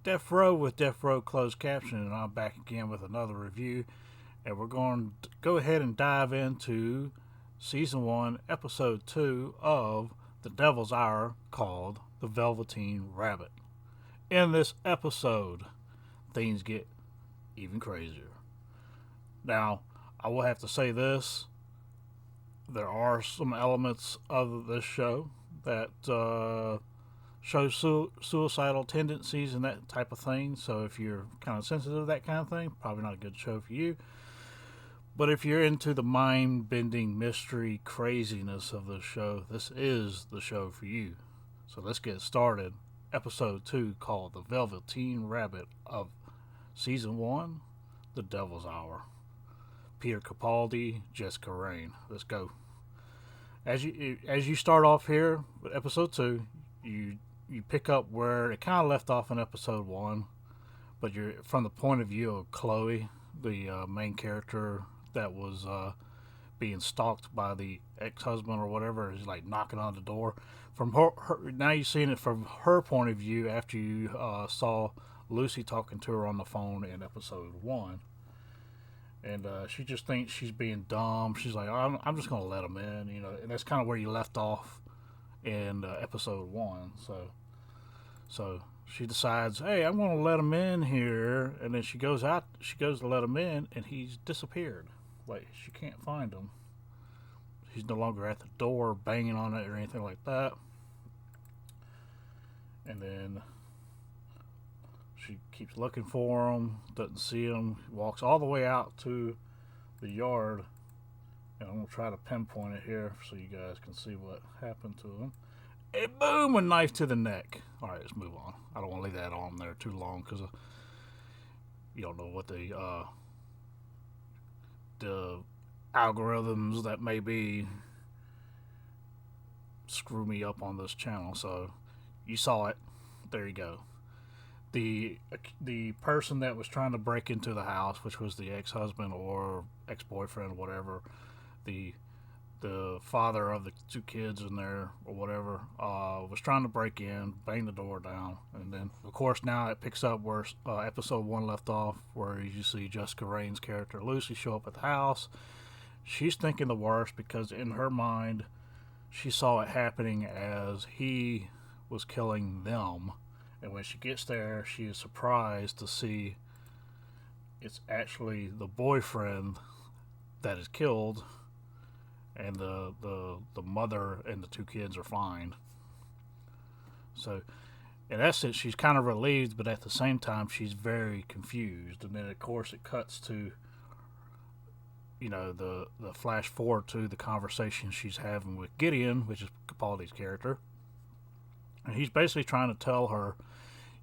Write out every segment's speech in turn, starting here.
Deafrowe with Deafrowe Closed Caption, and I'm back again with another review. And we're going to go ahead and dive into Season 1, Episode 2 of The Devil's Hour, called The Velveteen Rabbit. In this episode, things get even crazier. Now, I will have to say this: there are some elements of this show that show suicidal tendencies and that type of thing. So if you're kind of sensitive to that kind of thing, probably not a good show for you. But if you're into the mind-bending mystery craziness of the show, this is the show for you. So let's get started. Episode 2, called The Velveteen Rabbit of Season 1, The Devil's Hour. Peter Capaldi, Jessica Raine. Let's go. As you start off here with Episode 2, you pick up where it kind of left off in Episode 1, but you're from the point of view of Chloe, the main character that was being stalked by the ex-husband or whatever. Is like knocking on the door. From her now you're seeing it from her point of view after you saw Lucy talking to her on the phone in Episode 1. And she just thinks she's being dumb. She's like, I'm just going to let him in, and that's kind of where you left off in Episode 1. So she decides, hey, I'm going to let him in here. And then she goes to let him in, and he's disappeared. Like, she can't find him. He's no longer at the door banging on it or anything like that. And then she keeps looking for him, doesn't see him, walks all the way out to the yard. And I'm going to try to pinpoint it here so you guys can see what happened to him. And boom, a knife to the neck. All right, let's move on. I don't want to leave that on there too long because you don't know what the algorithms that may be screw me up on this channel. So you saw it. There you go. The person that was trying to break into the house, which was the ex-husband or ex-boyfriend, whatever, the father of the two kids in there or whatever, was trying to break in, bang the door down, and then of course now it picks up where Episode 1 left off, where you see Jessica Raine's character Lucy show up at the house. She's thinking the worst because in her mind she saw it happening as he was killing them. And when she gets there, she is surprised to see it's actually the boyfriend that is killed, and the mother and the two kids are fine. So, in essence, she's kind of relieved, but at the same time, she's very confused. And then, of course, it cuts to the flash forward to the conversation she's having with Gideon, which is Capaldi's character. And he's basically trying to tell her,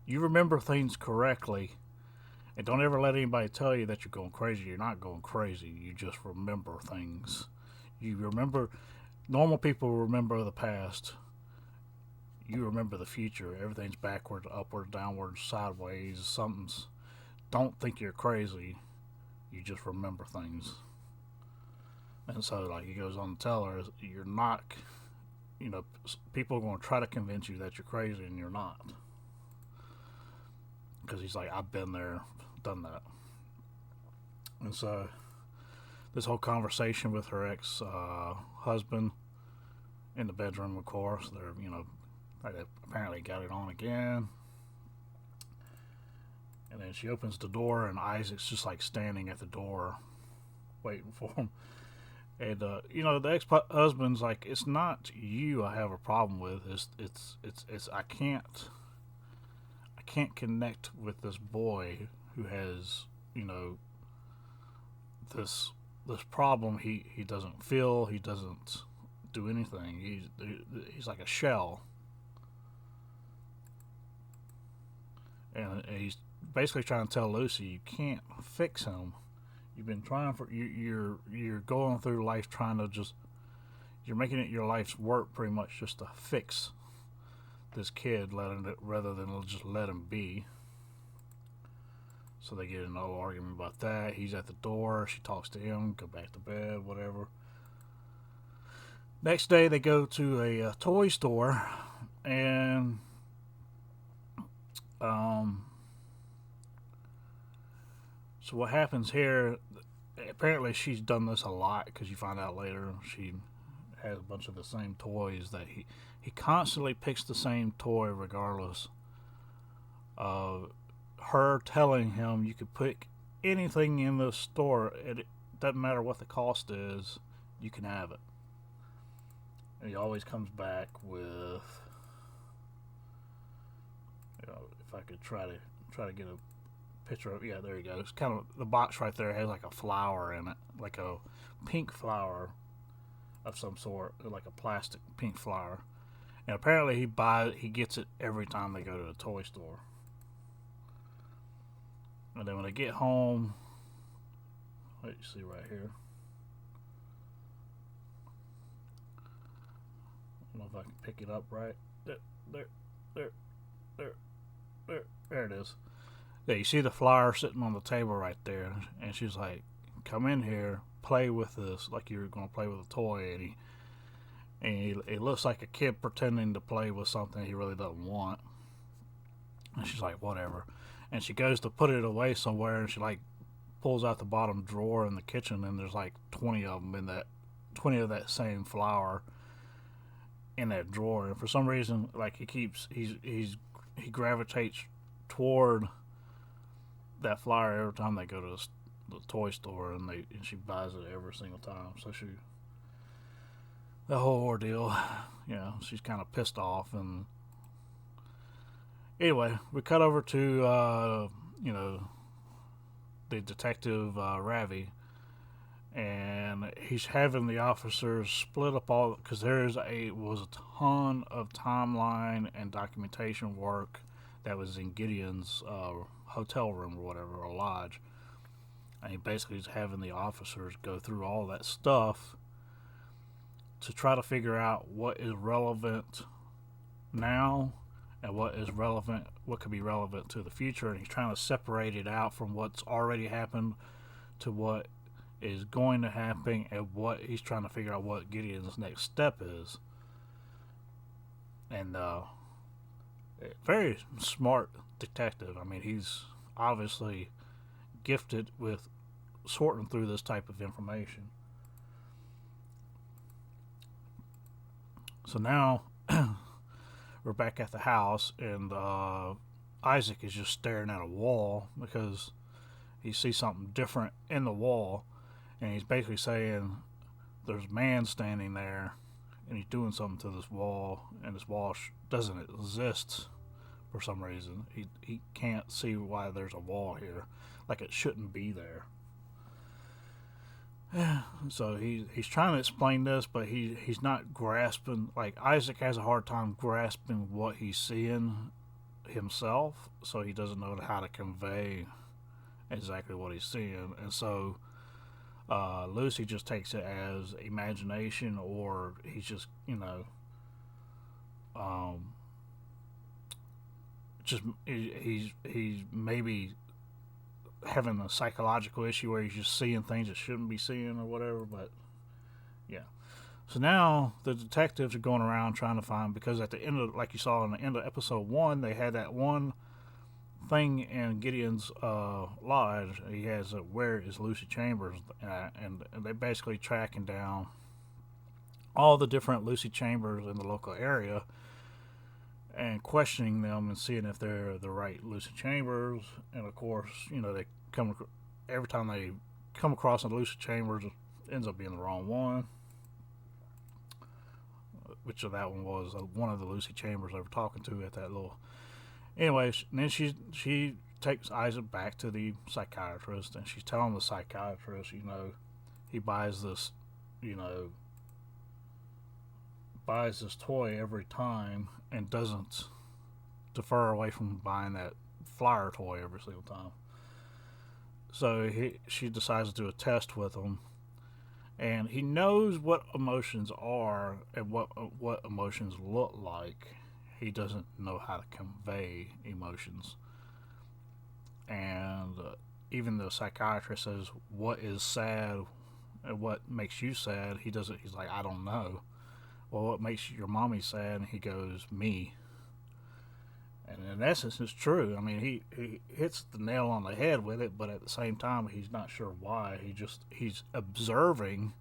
you remember things correctly, and don't ever let anybody tell you that you're going crazy. You're not going crazy. You just remember things. You remember, normal people remember the past. You remember the future. Everything's backward, upward, downward, sideways. Something's, don't think you're crazy. You just remember things. And so, like, he goes on to tell her, you're not, people are going to try to convince you that you're crazy, and you're not. Because he's like, I've been there, done that. And so this whole conversation with her ex-husband in the bedroom, of course, they're, they apparently got it on again. And then she opens the door, and Isaac's just like standing at the door waiting for him. And the ex-husband's like, it's not you I have a problem with. It's I can't connect with this boy who has, this problem. He doesn't feel, he doesn't do anything. He's like a shell. And he's basically trying to tell Lucy, you can't fix him. You've been trying for you're going through life trying to you're making it your life's work pretty much just to fix this kid, rather than just let him be. So they get in an old argument about that. He's at the door. She talks to him. Go back to bed. Whatever. Next day they go to a toy store, and So what happens here? Apparently, she's done this a lot because you find out later she has a bunch of the same toys that he constantly picks the same toy regardless of her telling him you could pick anything in the store. It doesn't matter what the cost is, you can have it. And he always comes back with, if I could try to get a picture of, yeah, there you go. It's kind of, the box right there has like a flower in it, like a pink flower of some sort, like a plastic pink flower. And apparently he gets it every time they go to the toy store. And then when they get home, what you see right here, I don't know if I can pick it up right. There it is. Yeah, you see the flower sitting on the table right there, and she's like, "Come in here, play with this like you're gonna play with a toy." And it looks like a kid pretending to play with something he really doesn't want. And she's like, "Whatever." And she goes to put it away somewhere, and she like pulls out the bottom drawer in the kitchen, and there's like 20 of them in that, 20 of that same flower in that drawer. And for some reason, like he gravitates toward that flower every time they go to the toy store, and she buys it every single time. So the whole ordeal, she's kind of pissed off. And anyway, we cut over to the detective Ravi, and he's having the officers split up all, because was a ton of timeline and documentation work that was in Gideon's hotel room or whatever, or lodge. And he basically is having the officers go through all that stuff to try to figure out what is relevant now and what could be relevant to the future. And he's trying to separate it out from what's already happened to what is going to happen, and what he's trying to figure out what Gideon's next step is. And very smart detective. I mean, he's obviously gifted with sorting through this type of information. So now we're back at the house, and Isaac is just staring at a wall because he sees something different in the wall, and he's basically saying there's a man standing there, and he's doing something to this wall, and this wall doesn't exist for some reason. He can't see why there's a wall here, like it shouldn't be there. So he's trying to explain this, but he's not grasping. Like, Isaac has a hard time grasping what he's seeing himself, so he doesn't know how to convey exactly what he's seeing. And so Lucy just takes it as imagination, or he's just he's maybe having a psychological issue where he's just seeing things that shouldn't be seeing or whatever. But yeah, so now the detectives are going around trying to find, because at the end of, like you saw in the end of episode 1, they had that one thing in Gideon's lodge. He has where is Lucy Chambers, and they're basically tracking down all the different Lucy Chambers in the local area and questioning them and seeing if they're the right Lucy Chambers. And of course, they every time they come across a Lucy Chambers, it ends up being the wrong one. Which of that one was one of the Lucy Chambers they were talking to at that little. Anyways, and then she takes Isaac back to the psychiatrist, and she's telling the psychiatrist, he buys this toy every time and doesn't defer away from buying that flyer toy every single time. So she decides to do a test with him, and he knows what emotions are and what emotions look like. He doesn't know how to convey emotions. And even the psychiatrist says, "What is sad and what makes you sad?" He's like, "I don't know." "Well, what makes your mommy sad?" And he goes, "Me." And in essence, it's true. I mean, he hits the nail on the head with it, but at the same time, he's not sure why. He's observing.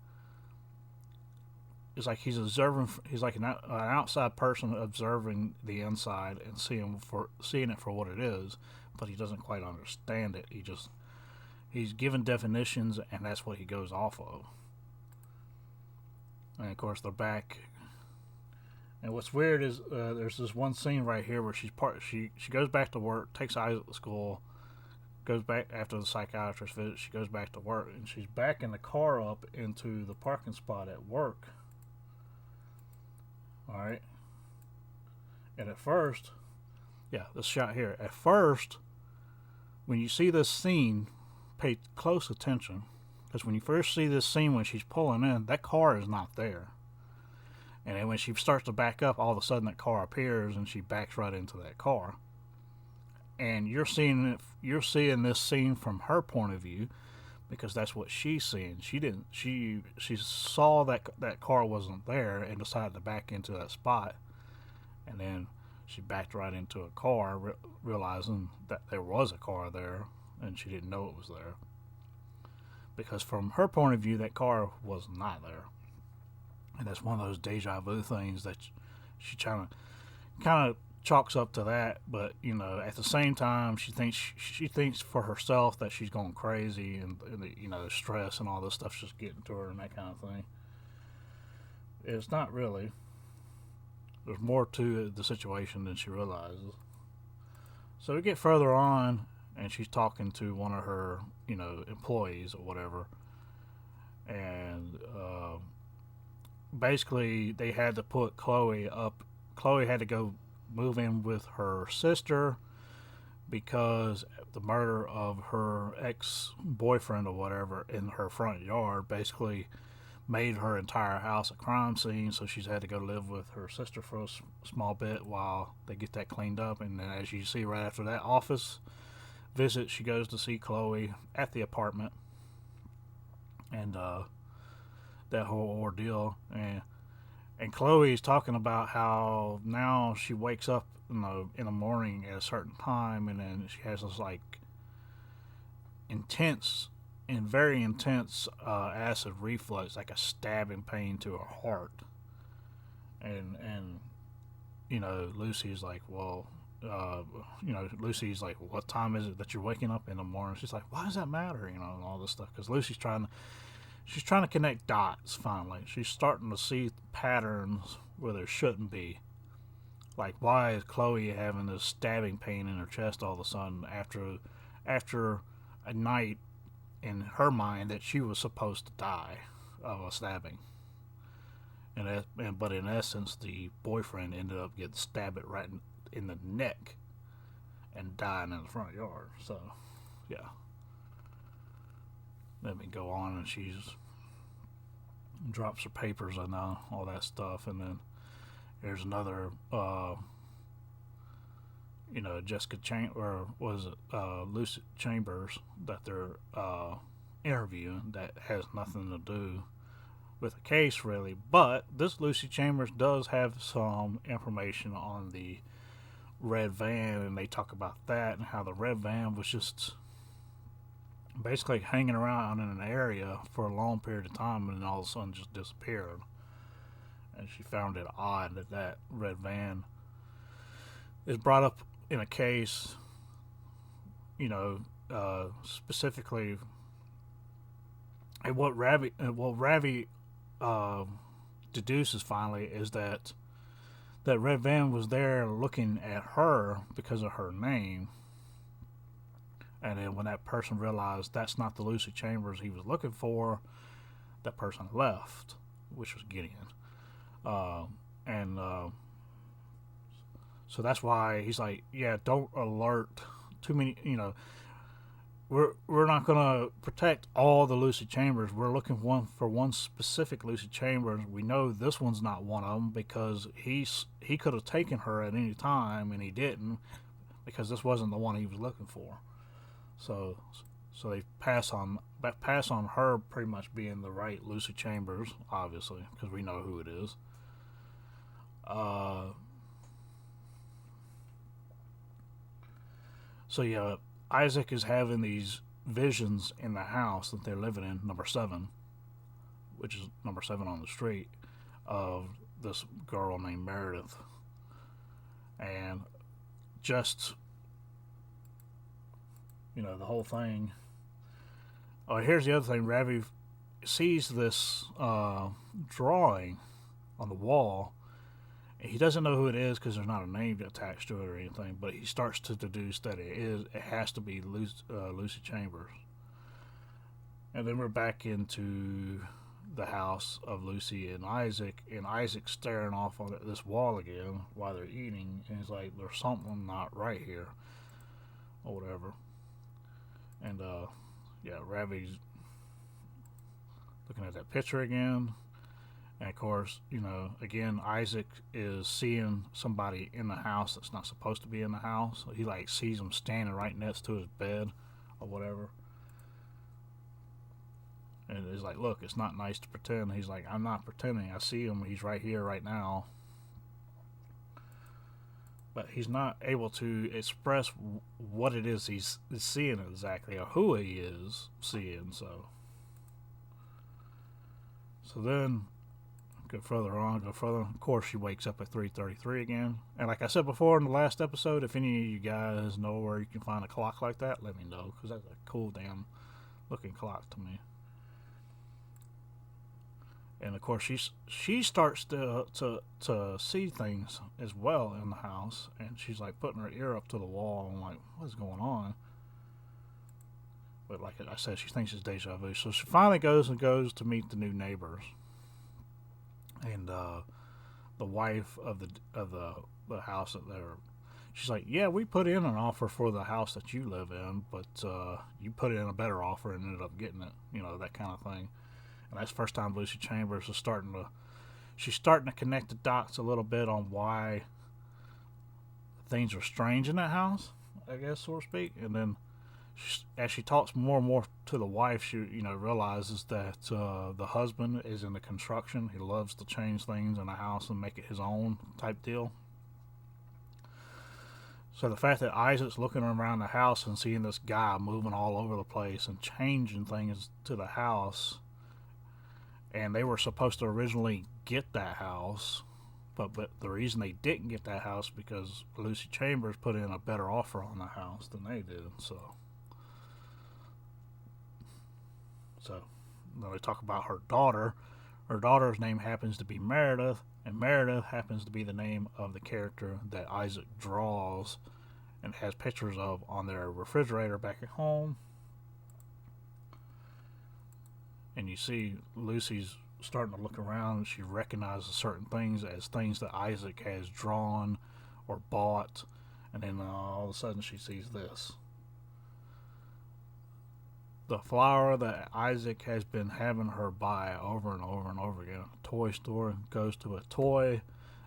It's like he's observing. He's like an outside person observing the inside and seeing it for what it is, but he doesn't quite understand it. He's given definitions, and that's what he goes off of. And of course, they're back. And what's weird is there's this one scene right here where she goes back to work, takes Isaac to school, goes back after the psychiatrist visit. She goes back to work, and she's backing the car up into the parking spot at work. All right. And at first, this shot here. At first, when you see this scene, pay close attention, because when you first see this scene when she's pulling in, that car is not there. And then when she starts to back up, all of a sudden that car appears, and she backs right into that car. And you're seeing this scene from her point of view, because that's what she's seeing. She saw that car wasn't there and decided to back into that spot, and then she backed right into a car, realizing that there was a car there, and she didn't know it was there. Because from her point of view, that car was not there. And that's one of those deja vu things that she kind of chalks up to that, but at the same time, she thinks for herself that she's going crazy, and the stress and all this stuff's just getting to her and that kind of thing. It's not really. There's more to the situation than she realizes. So we get further on, and she's talking to one of her employees or whatever, and basically they had to put Chloe up. Chloe had to go move in with her sister because the murder of her ex-boyfriend or whatever in her front yard basically made her entire house a crime scene, so she's had to go live with her sister for a small bit while they get that cleaned up. And then, as you see right after that office visit, she goes to see Chloe at the apartment, and that whole ordeal. And Chloe's talking about how now she wakes up in the morning at a certain time, and then she has this very intense acid reflux, like a stabbing pain to her heart. And Lucy's like, well, Lucy's like, what time is it that you're waking up in the morning? She's like, why does that matter? And all this stuff, because Lucy's trying to connect dots. Finally, she's starting to see patterns where there shouldn't be. Like, why is Chloe having this stabbing pain in her chest all of a sudden after a night in her mind that she was supposed to die of a stabbing? But in essence, the boyfriend ended up getting stabbed right in the neck and dying in the front yard. So, yeah. Let me go on, and she's drops her papers and all that stuff, and then there's another Jessica Lucy Chambers that they're interviewing that has nothing to do with the case really, but this Lucy Chambers does have some information on the red van, and they talk about that and how the red van was just basically hanging around in an area for a long period of time, and then all of a sudden just disappeared. And she found it odd that red van is brought up in a case, specifically. And what Ravi deduces finally is that red van was there looking at her because of her name. And then when that person realized that's not the Lucy Chambers he was looking for, that person left, which was Gideon. So that's why he's like, yeah, don't alert too many, we're not going to protect all the Lucy Chambers. We're looking for one specific Lucy Chambers. We know this one's not one of them because he could have taken her at any time, and he didn't because this wasn't the one he was looking for. So they pass on her pretty much being the right Lucy Chambers, obviously, because we know who it is. So yeah, Isaac is having these visions in the house that they're living in, number 7, which is number 7 on the street, of this girl named Meredith. And just, the whole thing. Oh, here's the other thing. Ravi sees this drawing on the wall. He doesn't know who it is because there's not a name attached to it or anything, but he starts to deduce that it has to be Lucy Chambers. And then we're back into the house of Lucy and Isaac's staring off on this wall again while they're eating, and he's like, there's something not right here, or whatever. And Ravi's looking at that picture again. And of course, again, Isaac is seeing somebody in the house that's not supposed to be in the house. He sees him standing right next to his bed or whatever. And he's like, look, it's not nice to pretend. He's like, I'm not pretending. I see him. He's right here, right now. But he's not able to express what it is he's seeing exactly, or who he is seeing. So then, go further. Of course, she wakes up at 3:33 again. And like I said before in the last episode, if any of you guys know where you can find a clock like that, let me know, because that's a cool damn looking clock to me. And of course, she starts to see things as well in the house, and she's like putting her ear up to the wall. I'm like, what's going on? But like I said, she thinks it's deja vu. So she finally goes to meet the new neighbors, and the wife of the house that they're. She's like, yeah, we put in an offer for the house that you live in, but you put in a better offer and ended up getting it. That kind of thing. And that's the first time Lucy Chambers is starting to connect the dots a little bit on why things are strange in that house, I guess, so to speak. And then as she talks more and more to the wife, she realizes that the husband is into construction. He loves to change things in the house and make it his own type deal. So the fact that Isaac's looking around the house and seeing this guy moving all over the place and changing things to the house, and they were supposed to originally get that house, but the reason they didn't get that house because Lucy Chambers put in a better offer on the house than they did. So then they talk about her daughter. Her daughter's name happens to be Meredith, and Meredith happens to be the name of the character that Isaac draws and has pictures of on their refrigerator back at home. And you see Lucy's starting to look around, and she recognizes certain things as things that Isaac has drawn or bought, and then all of a sudden she sees this. The flower that Isaac has been having her buy over and over and over again. A toy store goes to a toy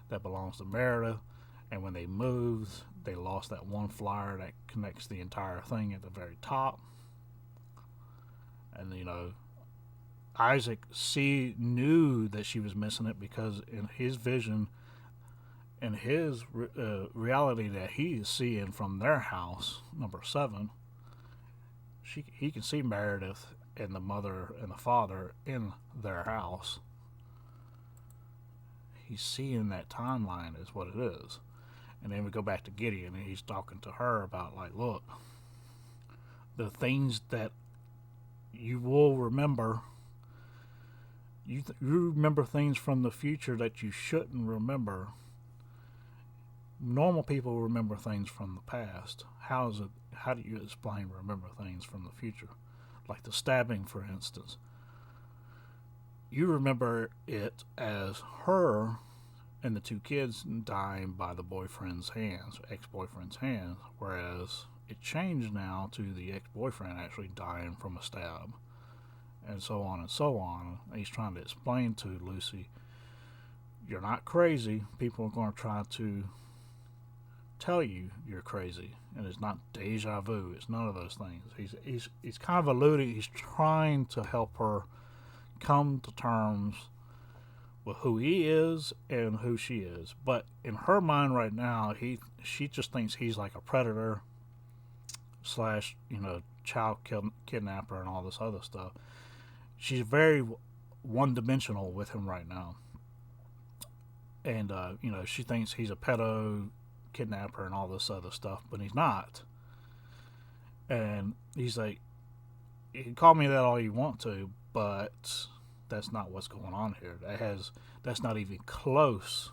that belongs to Meredith, and when they moved, they lost that one flower that connects the entire thing at the very top. And Isaac knew that she was missing it because in his vision, in his reality that he is seeing from their house, number 7, he can see Meredith and the mother and the father in their house. He's seeing that timeline is what it is. And then we go back to Gideon, and he's talking to her about, look, the things that you will remember. You remember things from the future that you shouldn't remember. Normal people remember things from the past. How do you explain remember things from the future? Like the stabbing, for instance. You remember it as her and the 2 kids dying by the boyfriend's hands, ex-boyfriend's hands, whereas it changed now to the ex-boyfriend actually dying from a stab. And so on and so on. He's trying to explain to Lucy, you're not crazy. People are going to try to tell you you're crazy, and it's not deja vu. It's none of those things. He's kind of alluding. He's trying to help her come to terms with who he is and who she is. But in her mind right now, she just thinks he's like a predator, slash, child kidnapper and all this other stuff. She's very one-dimensional with him right now. And, she thinks he's a pedo kidnapper and all this other stuff, but he's not. And he's like, you can call me that all you want to, but that's not what's going on here. That's not even close,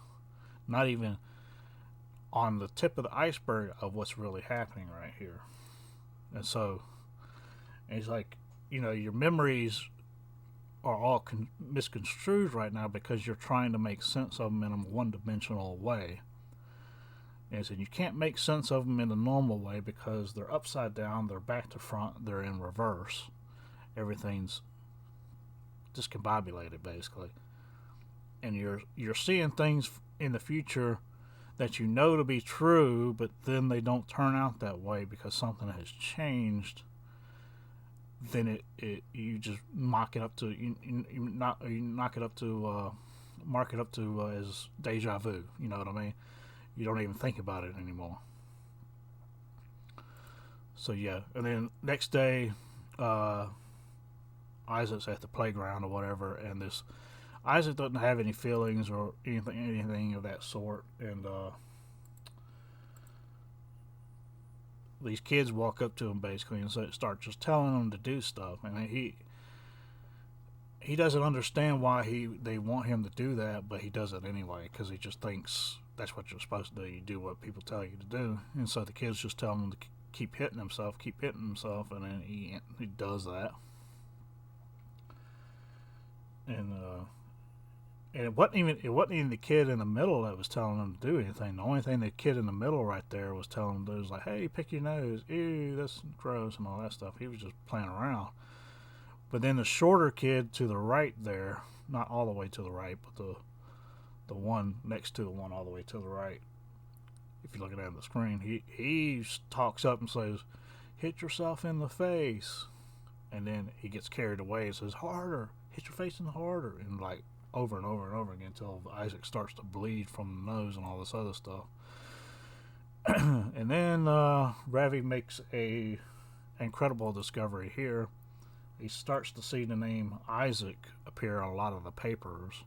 not even on the tip of the iceberg of what's really happening right here. And so, he's like, your memories are all misconstrued right now because you're trying to make sense of them in a one-dimensional way. And so you can't make sense of them in the normal way because they're upside down, they're back to front, they're in reverse. Everything's discombobulated, basically. And you're seeing things in the future that you know to be true, but then they don't turn out that way because something has changed. Then you just mark it up to as deja vu. You know what I mean? You don't even think about it anymore. So yeah, and then next day, Isaac's at the playground or whatever, and this Isaac doesn't have any feelings or anything of that sort, and these kids walk up to him basically and start just telling him to do stuff. I mean, he doesn't understand why they want him to do that, but he does it anyway because he just thinks that's what you're supposed to do. You do what people tell you to do, and so the kids just tell him to keep hitting himself, and then he does that. And it wasn't even the kid in the middle that was telling him to do anything. The only thing the kid in the middle right there was telling him to do was like, hey, pick your nose, ew, that's gross, and all that stuff. He was just playing around. But then the shorter kid to the right there, not all the way to the right, but the one next to the one all the way to the right, if you're looking at the screen, he talks up and says, hit yourself in the face. And then he gets carried away and says, harder, hit your face in harder, and like over and over and over again until Isaac starts to bleed from the nose and all this other stuff. And then Ravi makes a incredible discovery here. He starts to see the name Isaac appear on a lot of the papers,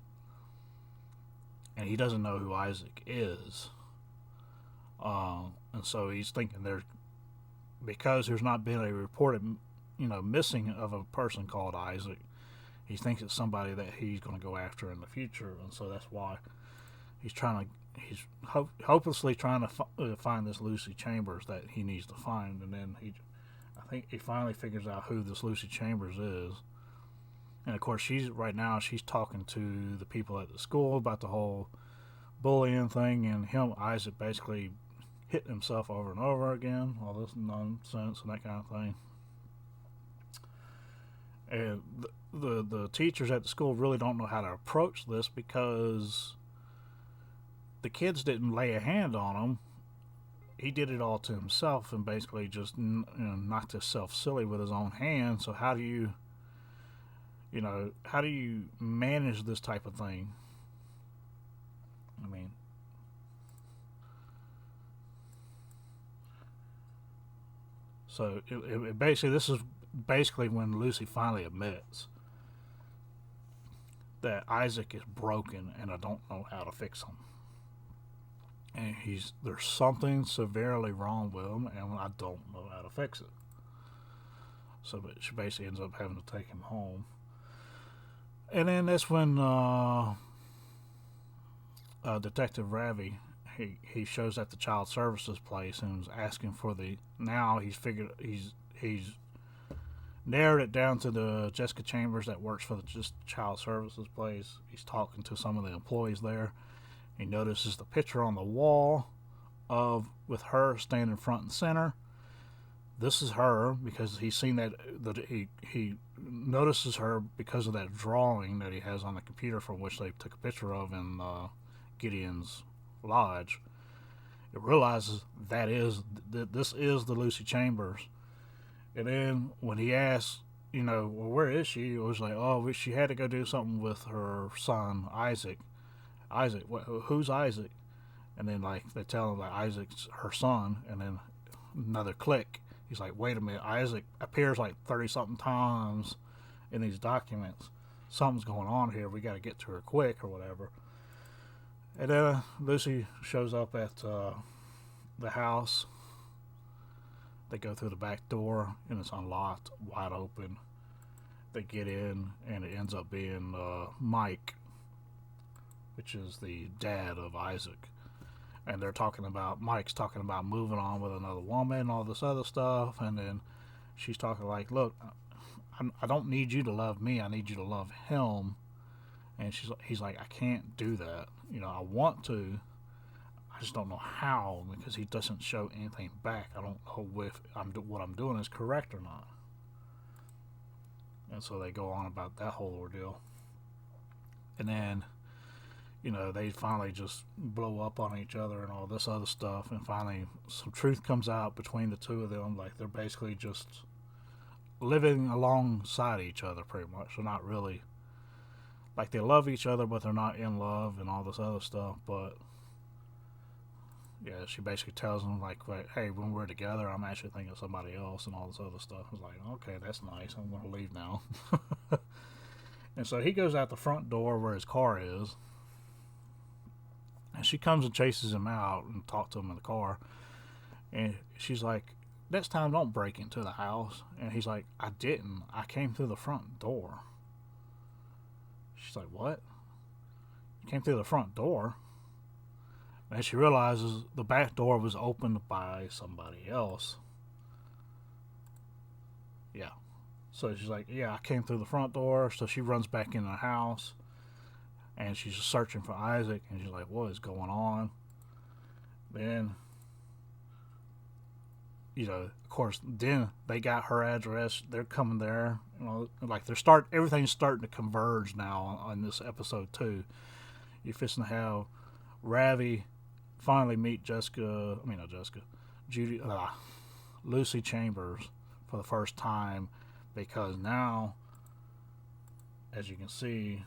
and he doesn't know who Isaac is. And so he's thinking because there's not been a reported, missing of a person called Isaac, he thinks it's somebody that he's going to go after in the future, and so that's why he's hopelessly trying to find this Lucy Chambers that he needs to find. And then I think he finally figures out who this Lucy Chambers is. And of course, she's talking to the people at the school about the whole bullying thing, and Isaac basically hitting himself over and over again, all this nonsense and that kind of thing. And the teachers at the school really don't know how to approach this because the kids didn't lay a hand on him. He did it all to himself and basically just knocked himself silly with his own hand. So how do you manage this type of thing? I mean, so this is basically when Lucy finally admits that Isaac is broken and I don't know how to fix him. And there's something severely wrong with him and I don't know how to fix it. So she basically ends up having to take him home. And then that's when Detective Ravi, he shows at the child services place and is asking for he's narrowed it down to the Jessica Chambers that works for the child services place. He's talking to some of the employees there. He notices the picture on the wall with her standing front and center. This is her because he's seen that he notices her because of that drawing that he has on the computer from which they took a picture of in Gideon's lodge. It realizes this is the Lucy Chambers. And then when he asks, well, where is she? It was like, oh, she had to go do something with her son, Isaac. Isaac, who's Isaac? And then, like, they tell him that Isaac's her son, and then another click, he's like, wait a minute, Isaac appears like 30-something times in these documents. Something's going on here. We got to get to her quick or whatever. And then Lucy shows up at the house. They go through the back door, and it's unlocked, wide open. They get in, and it ends up being Mike, which is the dad of Isaac. And Mike's talking about moving on with another woman and all this other stuff. And then she's talking like, look, I don't need you to love me. I need you to love him. And he's like, I can't do that. I want to. I just don't know how, because he doesn't show anything back. I don't know if what I'm doing is correct or not. And so they go on about that whole ordeal. And then, they finally just blow up on each other and all this other stuff. And finally, some truth comes out between the two of them. Like, they're basically just living alongside each other, pretty much. They're not really, like, they love each other, but they're not in love and all this other stuff. But yeah, she basically tells him, like, hey, when we're together, I'm actually thinking of somebody else and all this other stuff. I was like, okay, that's nice. I'm going to leave now. And so he goes out the front door where his car is. And she comes and chases him out and talks to him in the car. And she's like, next time, don't break into the house. And he's like, I didn't. I came through the front door. She's like, what? You came through the front door? And she realizes the back door was opened by somebody else. Yeah. So she's like, yeah, I came through the front door. So she runs back in the house. And she's just searching for Isaac. And she's like, what is going on? Then, of course, then they got her address. They're coming there. Like everything's starting to converge now on this episode 2. You're fixing to have Ravi finally meet Lucy Chambers for the first time, because now, as you can see,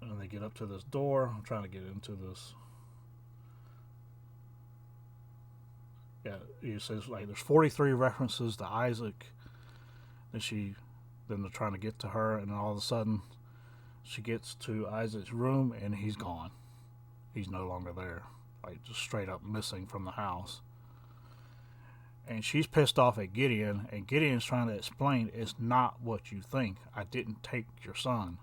and they get up to this door. I'm trying to get into this. Yeah, it says like there's 43 references to Isaac. Then they're trying to get to her, and then all of a sudden, she gets to Isaac's room, and he's gone. He's no longer there. Like, just straight up missing from the house. And she's pissed off at Gideon, and Gideon's trying to explain, it's not what you think. I didn't take your son.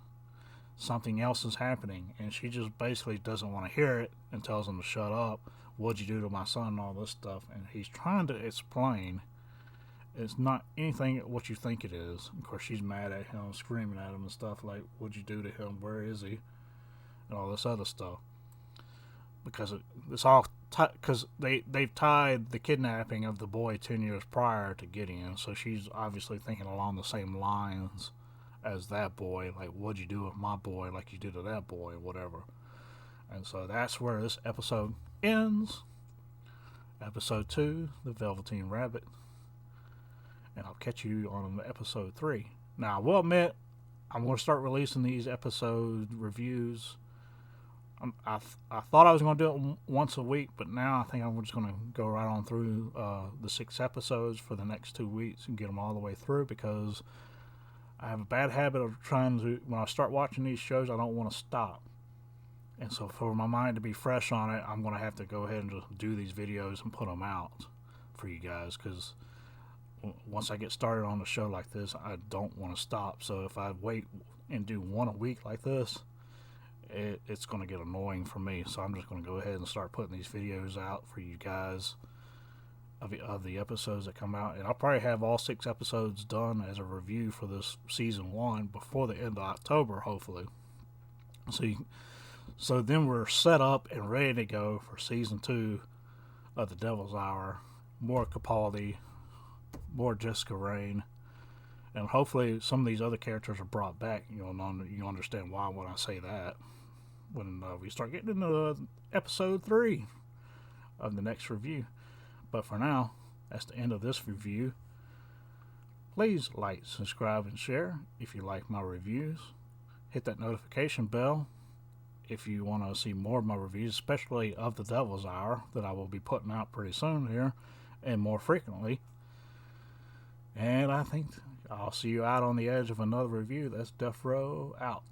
Something else is happening. And she just basically doesn't want to hear it and tells him to shut up. What'd you do to my son and all this stuff? And he's trying to explain it's not anything what you think it is. Of course, she's mad at him, screaming at him and stuff like, what'd you do to him? Where is he? And all this other stuff. Because it's all because they've tied the kidnapping of the boy 10 years prior to Gideon. So she's obviously thinking along the same lines as that boy. Like, what'd you do with my boy like you did to that boy or whatever. And so that's where this episode ends. Episode 2, The Velveteen Rabbit. And I'll catch you on episode 3. Now, I will admit, I'm going to start releasing these episode reviews. I thought I was going to do it once a week, but now I think I'm just going to go right on through the 6 episodes for the next 2 weeks and get them all the way through, because I have a bad habit of trying to, when I start watching these shows, I don't want to stop. And so for my mind to be fresh on it, I'm going to have to go ahead and just do these videos and put them out for you guys, because once I get started on a show like this, I don't want to stop. So if I wait and do one a week like this, it's going to get annoying for me. So I'm just going to go ahead and start putting these videos out for you guys of the episodes that come out. And I'll probably have all 6 episodes done as a review for this season 1 before the end of October, hopefully. So then we're set up and ready to go for season 2 of The Devil's Hour. More Capaldi, more Jessica Raine, and hopefully some of these other characters are brought back. You understand why when I say that when we start getting into episode 3 of the next review. But for now, that's the end of this review. Please like, subscribe, and share if you like my reviews. Hit that notification bell if you want to see more of my reviews, especially of the Devil's Hour that I will be putting out pretty soon here and more frequently. And I think I'll see you out on the edge of another review. That's Deafrowe out.